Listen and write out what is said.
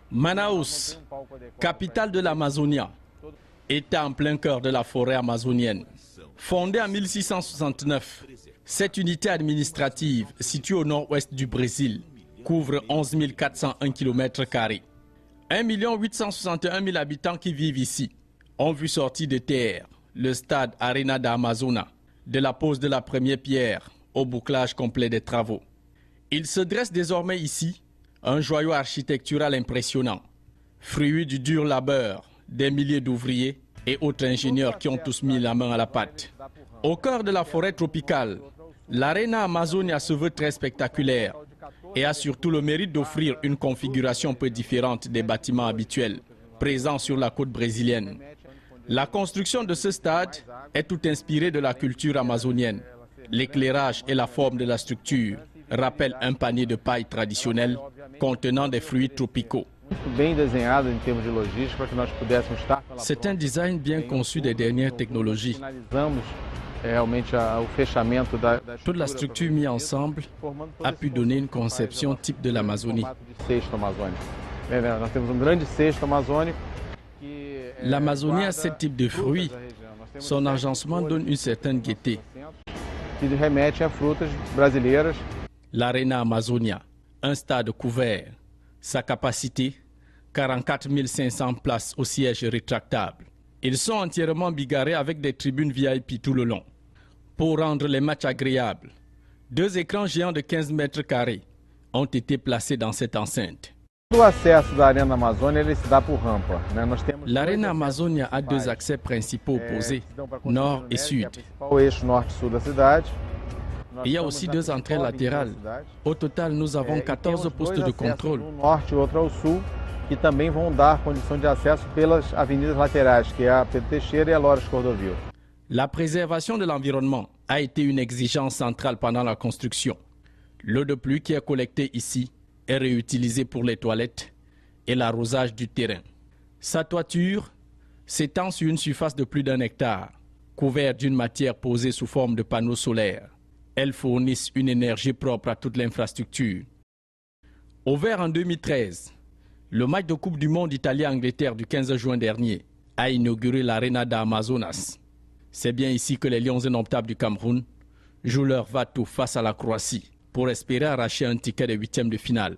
Manaus, capitale de l'Amazonie, est en plein cœur de la forêt amazonienne. Fondée en 1669, cette unité administrative, située au nord-ouest du Brésil, couvre 11 401 km². 1 861 000 habitants qui vivent ici ont vu sortir de terre le stade Arena da Amazônia, de la pose de la première pierre au bouclage complet des travaux. Il se dresse désormais ici un joyau architectural impressionnant, fruit du dur labeur des milliers d'ouvriers et autres ingénieurs qui ont tous mis la main à la pâte. Au cœur de la forêt tropicale, l'Arena Amazonia se veut très spectaculaire et a surtout le mérite d'offrir une configuration peu différente des bâtiments habituels présents sur la côte brésilienne. La construction de ce stade est tout inspirée de la culture amazonienne. L'éclairage et la forme de la structure rappellent un panier de paille traditionnel contenant des fruits tropicaux. C'est un design bien conçu des dernières technologies. Toute la structure mise ensemble a pu donner une conception type de l'Amazonie. L'Amazonie a ce type de fruits. Son agencement donne une certaine gaieté. L'Arena Amazonia, un stade couvert. Sa capacité, 44 500 places au siège rétractable. Ils sont entièrement bigarrés avec des tribunes VIP tout le long. Pour rendre les matchs agréables, 2 écrans géants de 15 m² ont été placés dans cette enceinte. L'Arena Amazonia a 2 accès principaux opposés, nord et sud. Il y a aussi 2 entrées latérales. Au total, nous avons 14 postes de contrôle. Que também vão dar condição de acesso pelas avenidas laterais, que é a Pedro Teixeira e a Loras Cordovil. La préservation de l'environnement a été une exigence centrale pendant la construction. L'eau de pluie qui est collectée ici est réutilisée pour les toilettes et l'arrosage du terrain. Sa toiture s'étend sur une surface de plus d'1 hectare, couverte d'une matière posée sous forme de panneaux solaires. Elles fournissent une énergie propre à toute l'infrastructure. Ouvert en 2013, le match de Coupe du Monde Italie-Angleterre du 15 juin dernier a inauguré l'Arena da Amazonas. C'est bien ici que les Lions indomptables du Cameroun jouent leur va-tout face à la Croatie pour espérer arracher un ticket de 8e de finale.